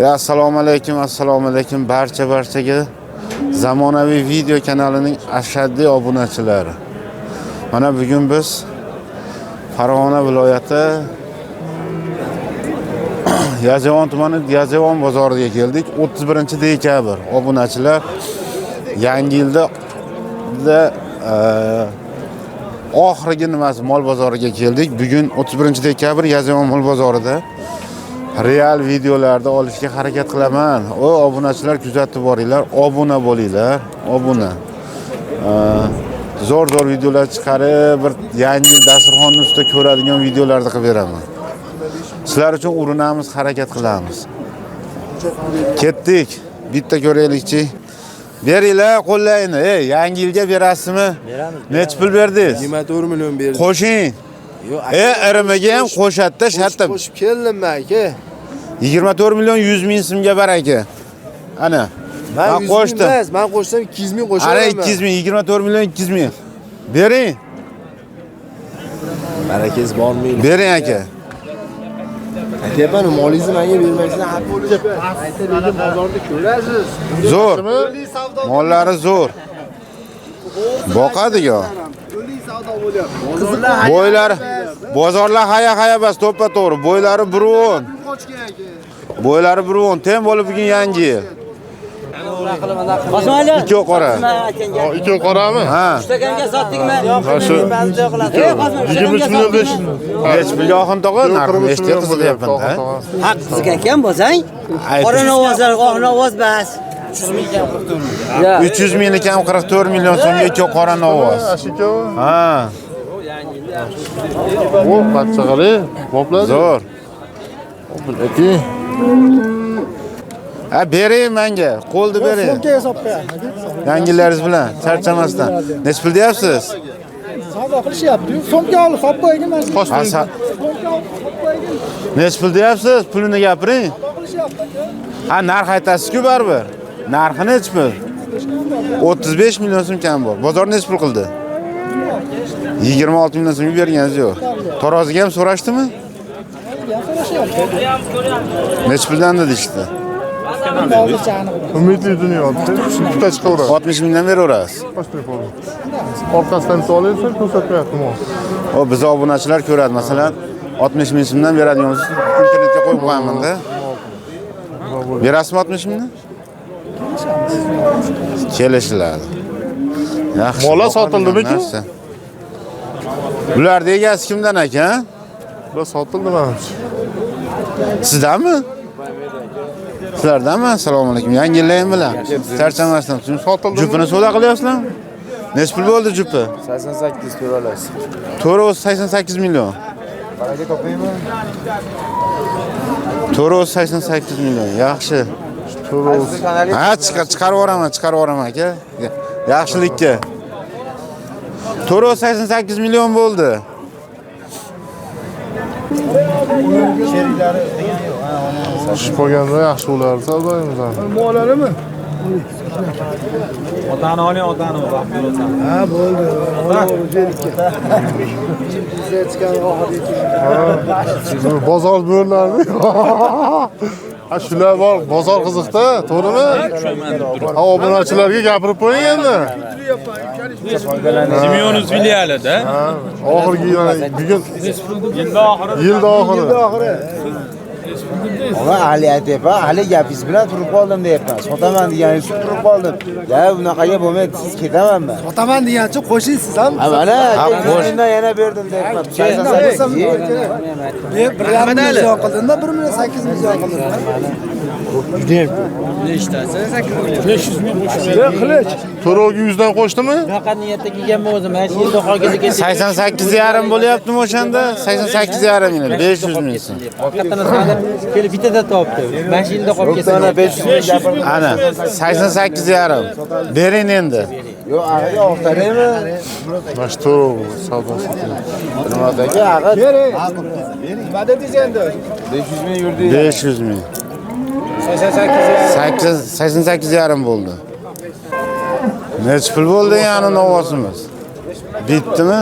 Assalomu alaykum barchaga. Zamonaviy video kanalining ashaddiy obunachilari. Mana bugun biz Farg'ona viloyati Yazovon tumani Yazovon bozoriga keldik. 31-dekabr. Obunachilar yangi yilda oxirgi mol bozoriga keldik. Bugun 31-dekabr Yazovon mol bozorida real videolarda olishga harakat qilaman. Obunachilar kuzatib boringlar, obuna bo'linglar, obuna. Zo'r videolar chiqarib, bir yangi yil dasturxonni ustida ko'radigan videolarni qilib beraman. Sizlar uchun urinamiz, harakat qilamiz. Ketdik. Bitta ko'raylikchi. Beringlar, qo'llayni. Yangi yilga berasizmi? Beramiz. Necha pul berdingiz? 24 million berdim. Qo'shing. Irimiga ham qo'shatda, shatda. Qo'shib keldim men aka. 24 million 100 ming so'mga bar aka. Ana. Men qo'shdim. Men qo'shsam 200 ming qo'shaman. Ana 200 ming, 24 million 200 ming. Bering. Barakangiz bormi? Bering aka. Aytayapman, molingizni menga bermaysizlar, haq bo'lacak. Aytayapman, bozorda ko'rasiz. Zo'r. Mollari zo'r. Boqadi-ku. Bo'ylari, bozorlar haya bas to'ppa-to'g'ri. Bo'ylari 1.10. Bo'ylari 1.10. Tem bo'lib bugun yangi yil. Ikki qora. Ikki qorami? Ha. Ustaganga sotdingmi? Shu 23 million 500 ming. Hech pulga oxin tog'a, narxini eshitib qiziqyapman-da. Haq qiziq ekan bo'lsang. Qorin ovozlar, oxin ovoz bas. 300 minglik ham 44 million so'mga ikki qora ovoz. Ha. O, qachchig'ali, bopladi. Zo'r. Aka. Ha, bering menga, qo'lni bering. Yangilaringiz bilan charchamasdan. Nech pul deyapsiz? Savdo qilishyapti-yu, so'mga olib solib qo'ygan mana shu. Nech pul deyapsiz? Pulini gapiring. Ha, narx aytasiz-ku baribir. Narxi nech pul? 35 million so'm kam bor. Bozor nech pul qildi? 26 million so'mga berganingiz yo'q. Taroziga ham so'rashdimi? Nech puldan dedi ishdi? Umidli dunyo. Bitta chiqaveradi. 60 mingdan beraverasiz. Orqasidan olaysan, ko'rsatmayapti mo. O biz obunachilar ko'radi, masalan, 60 ming so'mdan beradigan bo'lsa, internetga qo'yib qo'yaman-da. Berasizmi 60 mingdan? Kelishiladi. Yaxshi. Mola sotildimi-ki? Bularning egasi kimdan aka? Bular sotildi menimcha. Sizdanmi? Sizlardanmi? Assalomu alaykum. Yangi yillar bilan. Charchamasdan. Sotildi. Jupini savdo qilyapsizlarmi? Nech pul bo'ldi jupi? 88 to'la olasiz. To'g'ri 88 million. Qanaqa topaymi? To'g'ri 88 million. Yaxshi. Ha, chiqarib yuboraman aka. Yaxshilikka. To'g'ri 88 million bo'ldi. Shib qolganda yaxshi bo'lardi savdoyimizdan. Mo'larimi? Otani oling, otani vaqt bo'lsa. Ha, bo'ldi. Biza chiqqan oxirgi. Bozor bo'lardi. Ha, shular bor, bozor qiziqda, to'g'rimi? Ha, obunachilarga gapirib qo'ying endi. Semyonov filialida. Oxirgi bugun yilda oxiri. Ama hali aytayapman, hali gapingiz bilan turib qoldim deyapman. Sotaman deganingiz uchun turib qoldim. Ya bunaqaga bo'lmaydi, siz ketamanmi? Sotaman degancha qo'shing siz ham. Ha, mana qo'shindan yana berdim deyapman. Men 1,5 million qildimda 1 million 800 million qildim. Nechtasi? 500 ming Qilich. To'rovga 100 dan qo'shdimi? Bunaqa niyatda kelganman o'zim. Mana shu yilda qolganda ketdim. 88,5 bo'lyaptimi o'shanda? 88,5 million, 500 ming so'm. Katta narsani kelib bitada topdi. Mana shu yilda qolib ketdim. 500 ming gapirdim. Ana 88,5. Bering endi. Yo'q, ag'aga o'xtaraymi? Mana shu to'rov savdosi. Nimadagi ag'a? Bering. Nima dedingiz endi? 500 ming yurdi. 500 ming. 88,5 bo'ldi. Nech pul bo'ldi yani novosimiz? Bitdimi?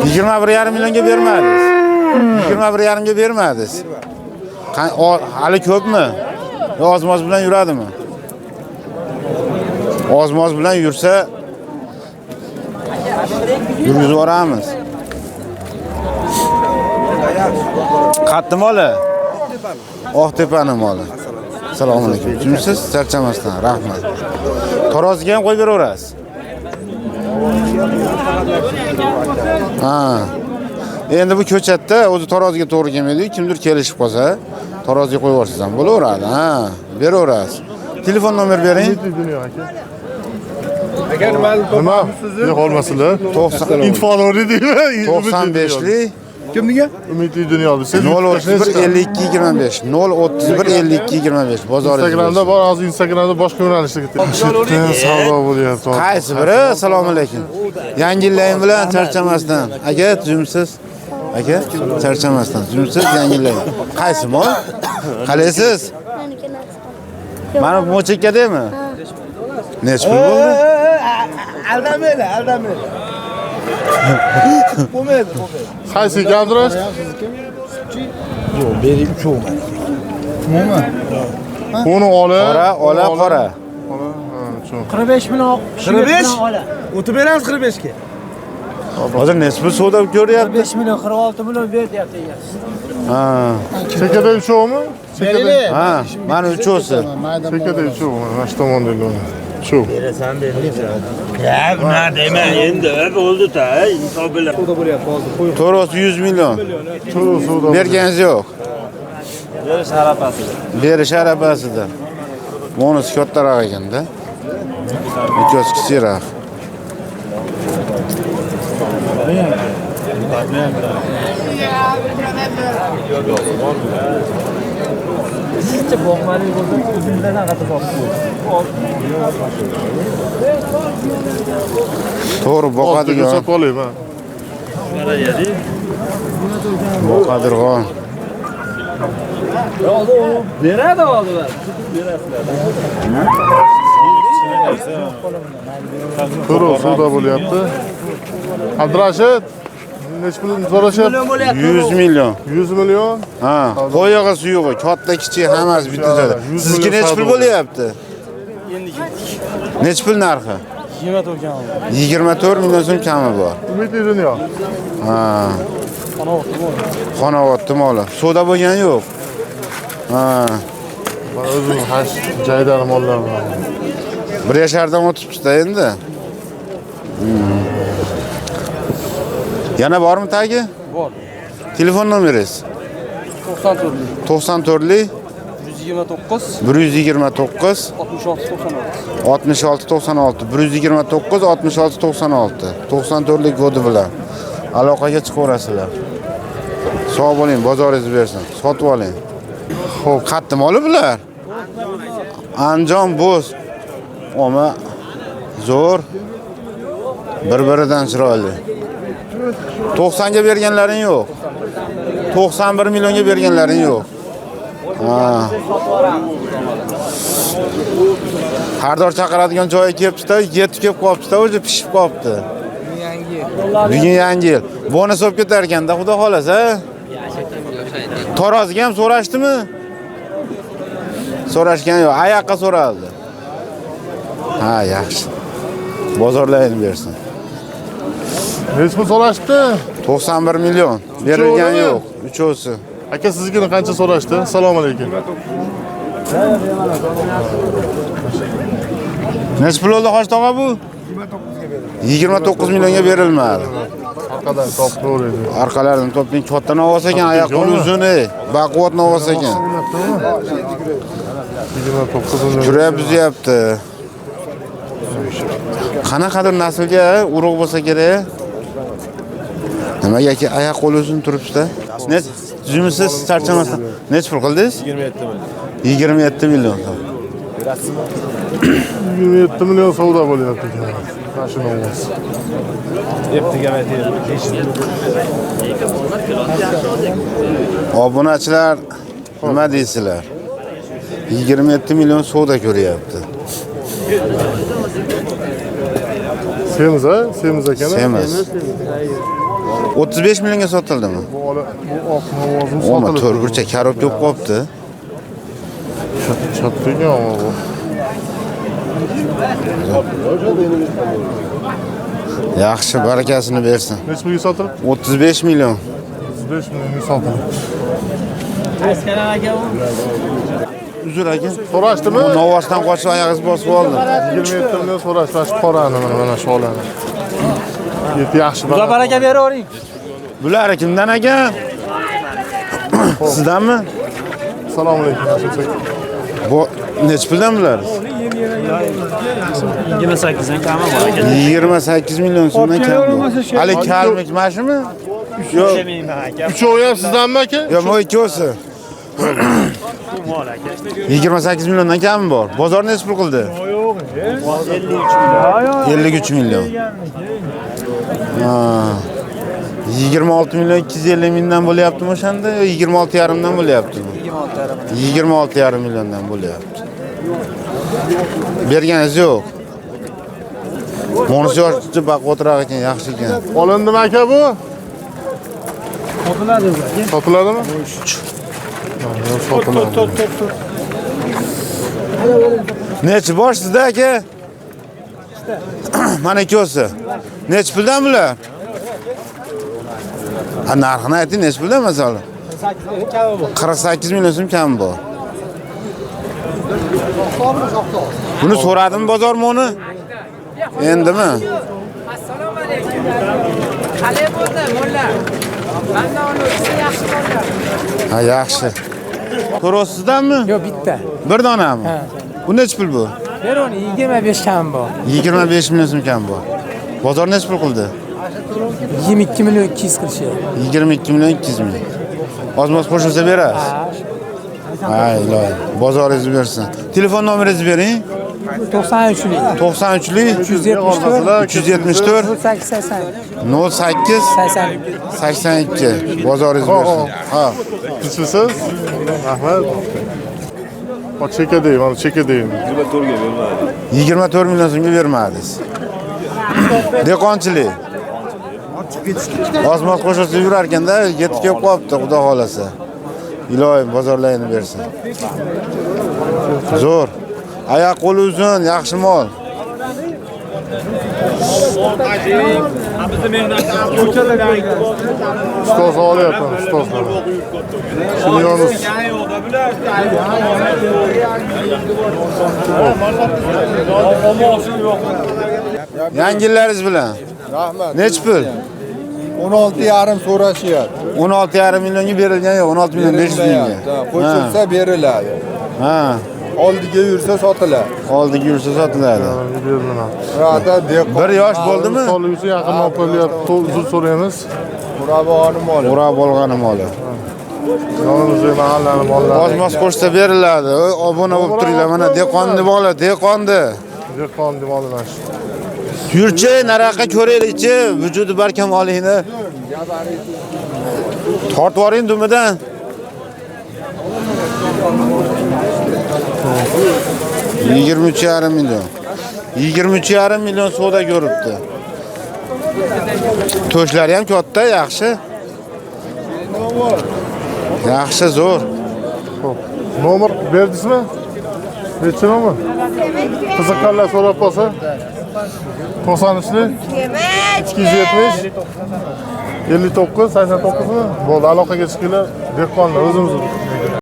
21,5 millionga bermadingiz. 21,5 ga bermadingiz. Hali ko'pmi? Ozmoz bilan yuradimi? Ozmoz bilan yursa yurgizib yuboramiz. Qatdi moli? Oqtepaning moli. Assalomu alaykum. Kimsiz? Charchamasdan. Rahmat. Taroziga ham qo'yib beraverasiz. Ha. Endi bu ko'chatda o'zi taroziga to'g'ri kelmaydi. Kimdir kelishib qolsa, taroziga qo'yib yuborsangiz ham bo'laveradi. Ha, beraverasiz. Telefon nomer bering. Agar nima yo'q olmasizlar. 90 deymi? 95lik Kimniga? Umidli dunyo desiz. 031 52 25 031 52 25 bozoringiz. Instagramda bor, hozir Instagramda boshqa yo'nalishda ketdi. Savdo bo'lyapti. Qaysi biri? Assalomu alaykum. Yangi yillayim bilan charchamasdan. Aka, tuzumsiz. Aka, charchamasdan. Tuzumsiz yangi yillayim. Qaysi mol? Qalaysiz? Mana bu mo'chakadami? Nech pul bo'ldi? Aldamanglar. Bo'lmaydi. Qaysi gavdirash? Yo'q, bering 3 o'man. Umuman. Uni ola, Qora. 45 million. 45? O'tib beramiz 45 ga. Hozir nech pul savdo ko'ryapti? 5 million, 46 million beryapti egasi. Ha. Chekada uchovmi? Beraylik. Ha, mana uchosi. Chekada uchov, mana shu tomonda uchov. Berasan berasan. Ya bunaqa dema endi bo'ldi-da, insof bilan. Savdo bo'lyapti hozir. To'ros 100 million. Savdo. Berganingiz yo'q. Berish arafasida. Bonus kattaroq ekanda. Ikkosi kichikroq. Sizcha boqmali bo'lsa, o'zingizdan qanaqa boqsiz? To'g'ri boqadigan. Sotib olayman. Boqadirg'on. Beradi hozir. To'g'ri, savdo bo'lyapti. Abdurashid, nech pul so'rashyapti? 100 million. 100 million. Ha, qo'yig'i suyug'i, katta kichik hammasi bitta joyda. 100 Sizga million nech pul savdo. bo'lyapti? Nech pul narxi? 24 ga oldim. 24 million so'm kami bor. Umidli dunyo. Ha. Xonavotda moli. Savdo bo'lgani yo'q. Ha. Men o'zim hash joydan mollar bor. Bir yashardan o'tibdi endi. Yana bormi tagi? Bor. Telefon nomeringiz? 94 94lik 129 129 66 96. 66 96 129 66 96 94lik kodi bilan aloqaga chiqaverasizlar. Sog' bo'ling, bozoringiz bersin. Sotib oling. Xo'p, qatdi moli bular? Anjom bo'z. Oma zo'r. Bir-biridan chiroyli. 90 ga berganlaring yo'q. 91 millionga berganlaring yo'q. Ha. Xardor chaqiradigan joyi kelibdi-da, yetib kelib qolibdi-da, o'zi pishib qolibdi. Bugun yangi yil. Bonus olib ketar ekanda, xudo xolasa. Taroziga ham so'rashdimi? So'rashgan yo'q, oyoqqa so'raldi. Ha, yaxshi. Bozorlayini bersin. Nech pul so'rashdi? 91 million. Berilgan yo'q. Uchosi. Aka sizga qancha so'rashdi? Assalomu alaykum. Nech pul oldi Hosh tog'a bu? 29 millionga berilmadi. Orqadan topib Orqalardan topning katta navos ekan, oyoq qo'li uzun, baquvvat navos ekan. 29 million. Kurab buzyapti. Qanaqadir naslga urug' bo'lsa kerak. Nimagaki oyoq qo'li uzun turibdi-da. Nech jumisiz charchamasdan. Nech pul qildingiz? 27 million. 27 million savdo bo'lyapti ekan. Mashina olasiz. Obunachilar nima deysizlar? 27 million savdo ko'ryapti. Semiz, ha? Semiz ekan. Semiz. 35 millionga sotildimi? Bu oq ovozini Oma sotiladi. to'rtburchak karob ko'p qolibdi. Chatdagi ama bu. Yaxshi, barakasini bersin. Necha pulga sotildi? 35 million. 35 millionga sotildi. Uzr aka. So'rashdimi? Bu Novosdan qochib oyog'ingiz bosib oldim. 27 million so'rashdi. Mana shu qorani mana shu olani. Yaxshi Xudo baraka beravering. Bular kimdan aka? Sizdanmi? Assalomu alaykum. Yaxshimisiz? Bu nech puldan bular? 28 dan kami bor aka. 28 million so'mdan kam. Hali kalmik mashimi? Yo'q. Uchovi ham sizdanmi aka? Yo'q, bu ikkosi. 28 milliondan kami bor. Bozor nech pul qildi? 53 million. Ha. 26 million 250 mingdan bo'lyaptimi o'shanda? 26,5 dan bo'lyaptimi? 26,5 milliondan bo'lyapti. Berganingiz yo'q. Monisi yoshcha baqotiroq ekan, yaxshi ekan. Olindimi aka bu? Sotiladimi? Sotiladi. Nechi bor sizda aka? Mana ikkosi. Nechi puldan bular? Ha, narxini ayting, nechi puldan masalan? 48 million so'm kami bor. Buni so'radim bozormi uni? Endimi? Assalomu alaykum. Qalay bo'ldi, molla? Mendan uni yaxshi bo'ldi. Ha, yaxshi. Ko'rasizdanmi? Yo'q, bitta. Bir donami? Bu nechi pul bu? Beroni 25 kam bor. 25 million so'm kam bor. Bozor nechi pul qildi? 22 million 200 qilishyapti. 22 million 200 ming. Ozmoz qo'shilsa berasiz. Hay, iloyim. Bozoringiz bersin. Telefon nomeringizni bering. 93lik 93lik 374 374 08 80 08 82. Bozoringiz bersin. Ha. Sizsiz? Rahmat. O chekadey, mana chekadey. 24 million so'mga bermadingiz. Dehqonchilik. Ozmoz qo'shilsa yurar ekanda, yetib kelib qolibdi, xudo xolasa. Iloyim bozorlarini bersin. Zo'r. Oyoq qo'li uzun, yaxshi mol. Ustoz olyapman, ustozlar. Shimyonuz. Yangi yillaringiz bilan. Rahmat. Nech pul? 16,5 so'rashyapti. 16,5 millionga berilgan yo'q, 16 million 500 mingga. Qo'shilsa beriladi. Ha. Oldiga yursa sotiladi. Oldiga yursa sotiladi. Buyoqda dehqon. Bir yosh bo'ldimi? Solyusi yaqin olib qo'ylyapti. Uzr so'raymiz. Muraboni moli. O'rab olgani moli. Yonimizda mahallani mollari. Ozmoz qo'shsa beriladi. Obuna bo'lib turinglar. Mana dehqonni bola, dehqonni. Dehqon demolilar. Yurchi, naraqa ko'raylikchi, vujudi barkam olingni. Tortib yuboring dumidan. $23,5 million. 23,5 million savdo ko'ribdi. To'shlari ham katta, yaxshi. Yaxshi, zo'r. Nomer berdingizmi? Necha nomer? Qiziqqanlar so'rab qolsa. 93lik 270 59 89 mi? Bo'ldi, aloqaga chiqinglar. Dehqonlar o'zimiz